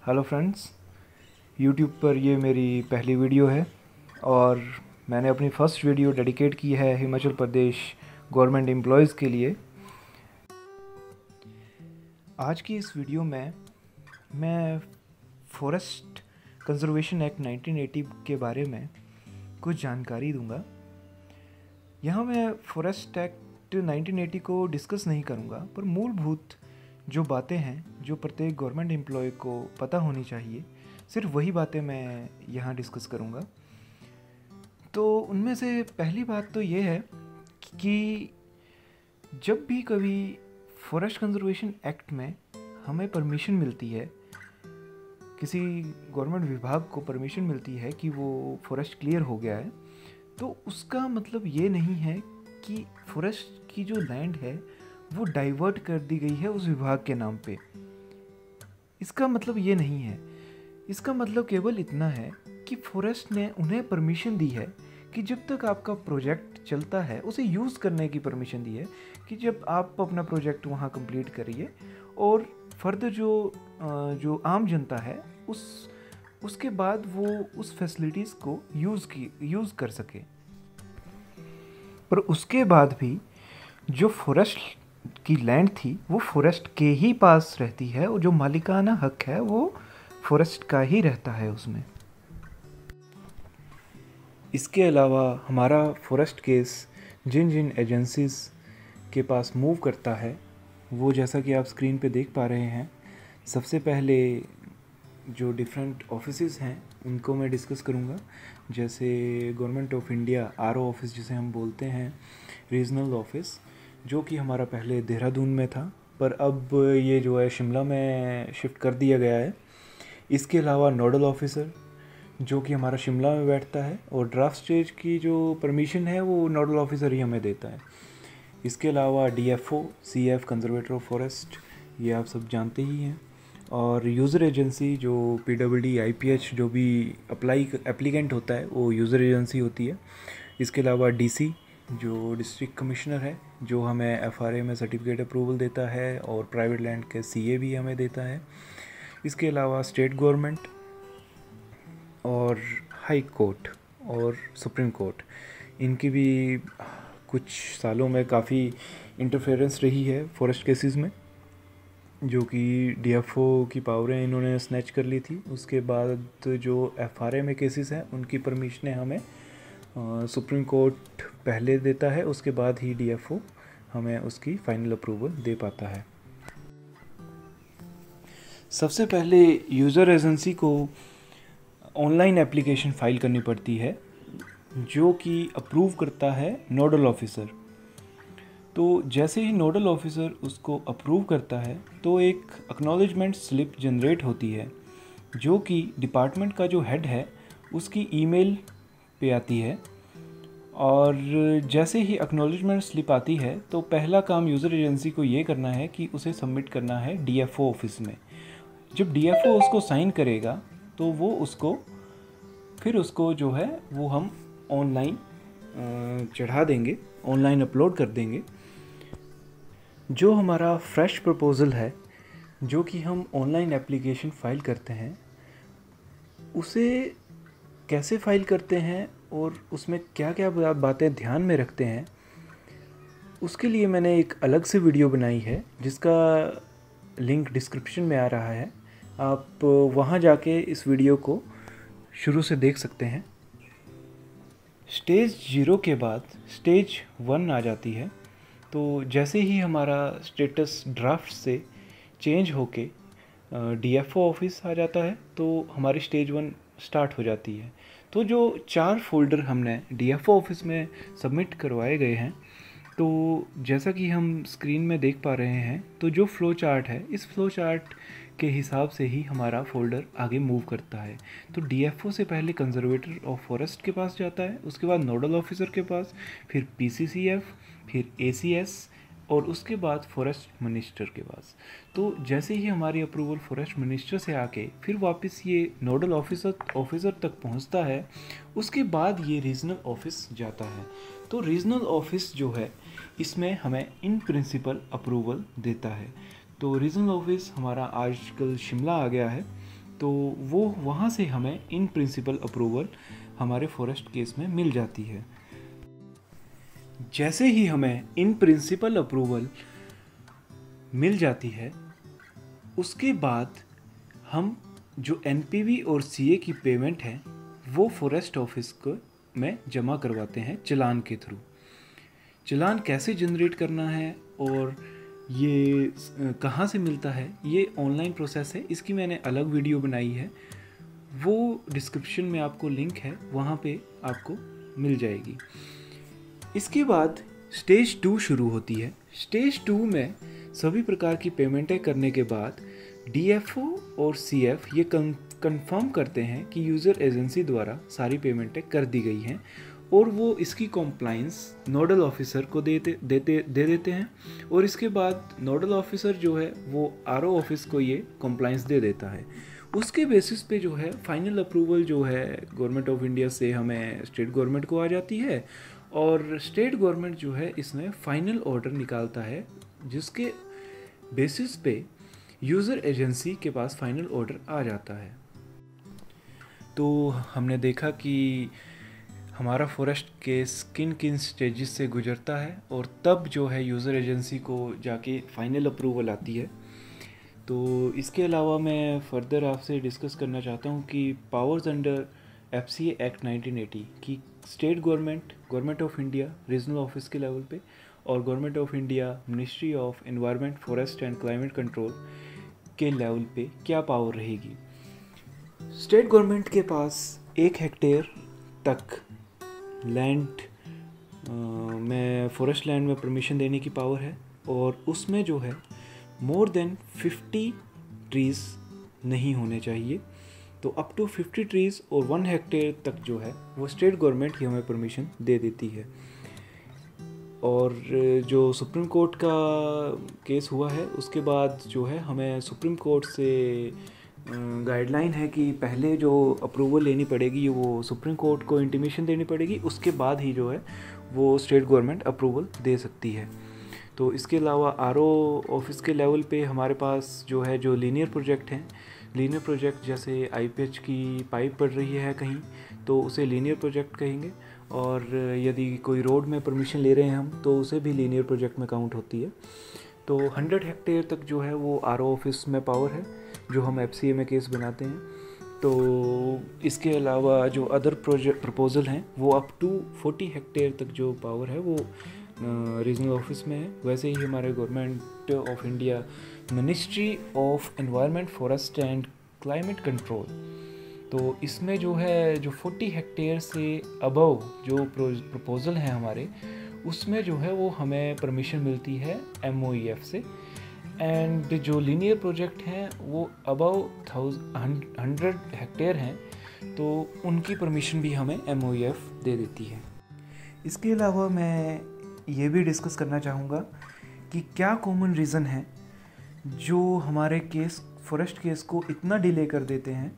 Hello friends, YouTube पर ये मेरी पहली वीडियो है और मैंने अपनी फ़र्स्ट वीडियो डेडिकेट की है हिमाचल प्रदेश गवर्नमेंट एम्प्लॉयज़ के लिए। आज की इस वीडियो में मैं फॉरेस्ट कंजर्वेशन एक्ट 1980 के बारे में कुछ जानकारी दूंगा। यहाँ मैं फॉरेस्ट एक्ट 1980 को डिस्कस नहीं करूँगा, पर मूलभूत जो बातें हैं जो प्रत्येक गवर्नमेंट एम्प्लॉय को पता होनी चाहिए, सिर्फ वही बातें मैं यहाँ डिस्कस करूँगा। तो उनमें से पहली बात तो ये है कि जब भी कभी फॉरेस्ट कंजर्वेशन एक्ट में हमें परमिशन मिलती है, किसी गवर्नमेंट विभाग को परमिशन मिलती है कि वो फॉरेस्ट क्लियर हो गया है, तो उसका मतलब ये नहीं है कि फॉरेस्ट की जो लैंड है वो डाइवर्ट कर दी गई है उस विभाग के नाम पे। इसका मतलब ये नहीं है। इसका मतलब केवल इतना है कि फॉरेस्ट ने उन्हें परमिशन दी है कि जब तक आपका प्रोजेक्ट चलता है उसे यूज़ करने की परमिशन दी है, कि जब आप अपना प्रोजेक्ट वहाँ कंप्लीट करिए और फर्दर जो आम जनता है उसके बाद वो उस फैसिलिटीज़ को यूज़ कर सके। पर उसके बाद भी जो फॉरेस्ट की लैंड थी वो फॉरेस्ट के ही पास रहती है और जो मालिकाना हक है वो फॉरेस्ट का ही रहता है उसमें। इसके अलावा हमारा फॉरेस्ट केस जिन जिन एजेंसीज़ के पास मूव करता है वो जैसा कि आप स्क्रीन पे देख पा रहे हैं, सबसे पहले जो डिफरेंट ऑफिसेस हैं उनको मैं डिस्कस करूँगा। जैसे government of India RO office जिसे हम बोलते हैं, रीजनल ऑफिस जो कि हमारा पहले देहरादून में था पर अब ये जो है शिमला में शिफ्ट कर दिया गया है। इसके अलावा नोडल ऑफिसर जो कि हमारा शिमला में बैठता है और ड्राफ्ट स्टेज की जो परमिशन है वो नोडल ऑफिसर ही हमें देता है। इसके अलावा DFO, CF conservator of forest, ये आप सब जानते ही हैं। और यूज़र एजेंसी जो पीडब्ल्यूडी, आईपीएच जो भी एप्लीकेंट होता है वो यूज़र एजेंसी होती है। इसके अलावा डीसी जो डिस्ट्रिक्ट कमिश्नर है जो हमें एफआरए में सर्टिफिकेट अप्रूवल देता है और प्राइवेट लैंड के सीए भी हमें देता है। इसके अलावा स्टेट गवर्नमेंट और हाई कोर्ट और सुप्रीम कोर्ट, इनकी भी कुछ सालों में काफ़ी इंटरफेरेंस रही है फॉरेस्ट केसेस में, जो कि डीएफओ की पावरें इन्होंने स्नैच कर ली थी। उसके बाद जो एफआरए में केसेस हैं उनकी परमिशनें हमें सुप्रीम कोर्ट पहले देता है, उसके बाद ही डीएफओ हमें उसकी फाइनल अप्रूवल दे पाता है। सबसे पहले यूज़र एजेंसी को ऑनलाइन एप्लीकेशन फाइल करनी पड़ती है जो कि अप्रूव करता है नोडल ऑफिसर। तो जैसे ही नोडल ऑफिसर उसको अप्रूव करता है तो एक एक्नॉलेजमेंट स्लिप जनरेट होती है जो कि डिपार्टमेंट का जो हेड है उसकी ईमेल पे आती है। और जैसे ही एक्नॉलेजमेंट स्लिप आती है तो पहला काम यूज़र एजेंसी को ये करना है कि उसे सबमिट करना है डीएफओ ऑफिस में। जब डीएफओ उसको साइन करेगा तो वो उसको जो है वो हम ऑनलाइन चढ़ा देंगे, ऑनलाइन अपलोड कर देंगे। जो हमारा फ्रेश प्रपोज़ल है जो कि हम ऑनलाइन एप्लीकेशन फ़ाइल करते हैं, उसे कैसे फ़ाइल करते हैं और उसमें क्या क्या बातें ध्यान में रखते हैं, उसके लिए मैंने एक अलग से वीडियो बनाई है जिसका लिंक डिस्क्रिप्शन में आ रहा है। आप वहाँ जाके इस वीडियो को शुरू से देख सकते हैं। स्टेज 0 के बाद स्टेज 1 आ जाती है। तो जैसे ही हमारा स्टेटस ड्राफ्ट से चेंज होके डीएफओ ऑफिस आ जाता है तो हमारी स्टेज 1 स्टार्ट हो जाती है। तो जो 4 फोल्डर हमने डीएफओ ऑफिस में सबमिट करवाए गए हैं, तो जैसा कि हम स्क्रीन में देख पा रहे हैं, तो जो फ़्लो चार्ट है इस फ़्लो चार्ट के हिसाब से ही हमारा फोल्डर आगे मूव करता है। तो डीएफओ से पहले कंजर्वेटर ऑफ फॉरेस्ट के पास जाता है, उसके बाद नोडल ऑफिसर के पास, फिर पीसीसीएफ, फिर एसीएस और उसके बाद फॉरेस्ट मिनिस्टर के पास। तो जैसे ही हमारी अप्रूवल फॉरेस्ट मिनिस्टर से आके फिर वापस ये नोडल ऑफिसर तक पहुंचता है, उसके बाद ये रीजनल ऑफिस जाता है। तो रीजनल ऑफिस जो है इसमें हमें इन प्रिंसिपल अप्रूवल देता है। तो रीजनल ऑफिस हमारा आजकल शिमला आ गया है। तो वो वहाँ से हमें इन प्रिंसिपल अप्रूवल हमारे फॉरेस्ट केस में मिल जाती है। जैसे ही हमें इन प्रिंसिपल अप्रूवल मिल जाती है, उसके बाद हम जो एनपीवी और सीए की पेमेंट है वो फॉरेस्ट ऑफिस को में जमा करवाते हैं चालान के थ्रू। चालान कैसे जनरेट करना है और ये कहाँ से मिलता है, ये ऑनलाइन प्रोसेस है, इसकी मैंने अलग वीडियो बनाई है, वो डिस्क्रिप्शन में आपको लिंक है, वहाँ पे आपको मिल जाएगी। इसके बाद स्टेज 2 शुरू होती है। स्टेज 2 में सभी प्रकार की पेमेंटें करने के बाद डीएफओ और सीएफ ये कंफर्म करते हैं कि यूज़र एजेंसी द्वारा सारी पेमेंटें कर दी गई हैं और वो इसकी कॉम्प्लाइंस नोडल ऑफिसर को दे देते हैं और इसके बाद नोडल ऑफिसर जो है वो आरओ ऑफिस को ये कॉम्प्लाइंस दे देता है। उसके बेसिस पे जो है फाइनल अप्रूवल जो है गवर्नमेंट ऑफ इंडिया से हमें स्टेट गवर्नमेंट को आ जाती है और स्टेट गवर्नमेंट जो है इसमें फाइनल ऑर्डर निकालता है, जिसके बेसिस पे यूज़र एजेंसी के पास फाइनल ऑर्डर आ जाता है। तो हमने देखा कि हमारा फॉरेस्ट केस किन किन स्टेजेस से गुजरता है और तब जो है यूज़र एजेंसी को जाके फाइनल अप्रूवल आती है। तो इसके अलावा मैं फर्दर आपसे डिस्कस करना चाहता हूँ कि पावर्स अंडर एफसीए एक्ट 1980 की state government, government of India regional office के लेवल पे और government of India ministry of environment, forest and climate control के लेवल पे क्या पावर रहेगी। स्टेट गवर्नमेंट के पास 1 हेक्टेयर तक लैंड में फॉरेस्ट लैंड में परमिशन देने की पावर है और उसमें जो है मोर देन 50 ट्रीज़ नहीं होने चाहिए। तो अप टू 50 ट्रीज़ और 1 हेक्टेयर तक जो है वो स्टेट गवर्नमेंट ही हमें परमिशन दे देती है। और जो सुप्रीम कोर्ट का केस हुआ है उसके बाद जो है हमें सुप्रीम कोर्ट से गाइडलाइन है कि पहले जो अप्रूवल लेनी पड़ेगी वो सुप्रीम कोर्ट को इंटीमेशन देनी पड़ेगी, उसके बाद ही जो है वो स्टेट गवर्नमेंट अप्रूवल दे सकती है। तो इसके अलावा आरओ ऑफिस के लेवल पे हमारे पास जो है जो लीनियर प्रोजेक्ट हैं, लीनियर प्रोजेक्ट जैसे आईपीएच की पाइप पड़ रही है कहीं तो उसे लीनियर प्रोजेक्ट कहेंगे, और यदि कोई रोड में परमिशन ले रहे हैं हम तो उसे भी लीनियर प्रोजेक्ट में काउंट होती है। तो 100 हेक्टेयर तक जो है वो आरओ ऑफिस में पावर है जो हम एफसीए में केस बनाते हैं। तो इसके अलावा जो अदर प्रोजेक्ट प्रपोजल हैं वो अप टू 40 हेक्टेयर तक जो पावर है वो रीजनल ऑफिस में है। वैसे ही हमारे government of India ministry of environment, forest and climate control, तो इसमें जो है जो 40 हेक्टेयर से अबव जो प्रपोजल हैं हमारे, उसमें जो है वो हमें परमिशन मिलती है MOEF से। एंड जो लीनियर प्रोजेक्ट हैं वो अबव 100 हेक्टेयर हैं तो उनकी परमिशन भी हमें MOEF दे देती है। इसके अलावा मैं ये भी डिस्कस करना चाहूँगा कि क्या कॉमन रीज़न है जो हमारे केस, फॉरेस्ट केस को इतना डिले कर देते हैं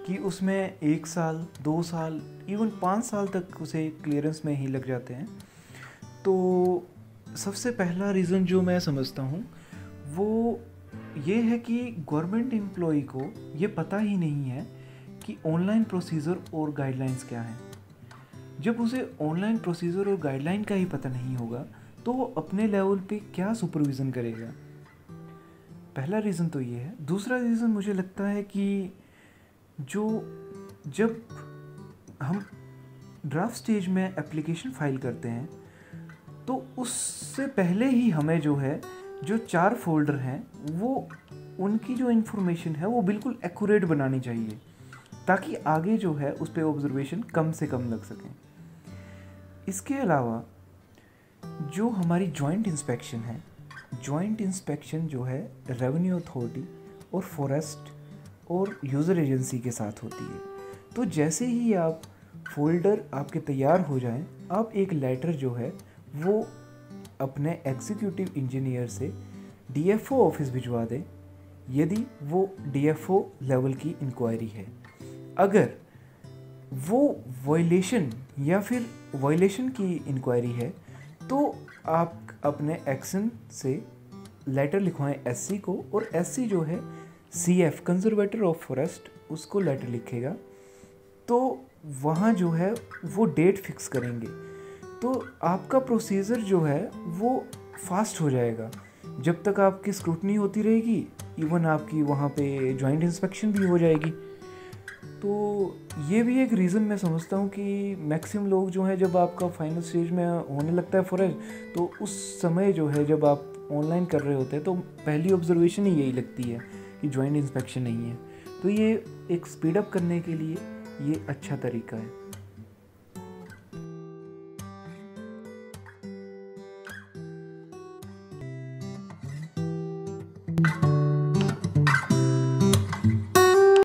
कि उसमें 1 साल, 2 साल, इवन 5 साल तक उसे क्लियरेंस में ही लग जाते हैं। तो सबसे पहला रीज़न जो मैं समझता हूँ वो ये है कि गवर्नमेंट एम्प्लॉय को ये पता ही नहीं है कि ऑनलाइन प्रोसीजर और गाइडलाइंस क्या हैं। जब उसे ऑनलाइन प्रोसीजर और गाइडलाइन का ही पता नहीं होगा तो वो अपने लेवल पे क्या सुपरविज़न करेगा। पहला रीज़न तो ये है। दूसरा रीज़न मुझे लगता है कि जब हम ड्राफ्ट स्टेज में एप्लीकेशन फाइल करते हैं तो उससे पहले ही हमें जो है जो 4 फोल्डर हैं वो उनकी जो इन्फॉर्मेशन है वो बिल्कुल एक्यूरेट बनानी चाहिए ताकि आगे जो है उस पर ऑब्जर्वेशन कम से कम लग सकें। इसके अलावा जो हमारी जॉइंट इंस्पेक्शन है, जॉइंट इंस्पेक्शन जो है रेवेन्यू अथॉरिटी और फॉरेस्ट और यूज़र एजेंसी के साथ होती है। तो जैसे ही आप फोल्डर आपके तैयार हो जाएं, आप एक लेटर जो है वो अपने एग्जीक्यूटिव इंजीनियर से DFO ऑफिस भिजवा दें यदि वो DFO लेवल की इंक्वायरी है। अगर वो वायलेशन या फिर वायलेशन की इंक्वायरी है तो आप अपने एक्शन से लेटर लिखवाएं SC को, और SC जो है CF कंजर्वेटर ऑफ फॉरेस्ट उसको लेटर लिखेगा, तो वहाँ जो है वो डेट फिक्स करेंगे, तो आपका प्रोसीजर जो है वो फास्ट हो जाएगा। जब तक आपकी स्क्रूटनी होती रहेगी, इवन आपकी वहाँ पे जॉइंट इंस्पेक्शन भी हो जाएगी। तो ये भी एक रीज़न मैं समझता हूँ कि मैक्सिमम लोग जो हैं, जब आपका फाइनल स्टेज में होने लगता है फॉरेस्ट, तो उस समय जो है जब आप ऑनलाइन कर रहे होते हैं, तो पहली ऑब्जर्वेशन ही यही लगती है कि जॉइंट इंस्पेक्शन नहीं है। तो ये एक स्पीड अप करने के लिए ये अच्छा तरीका है।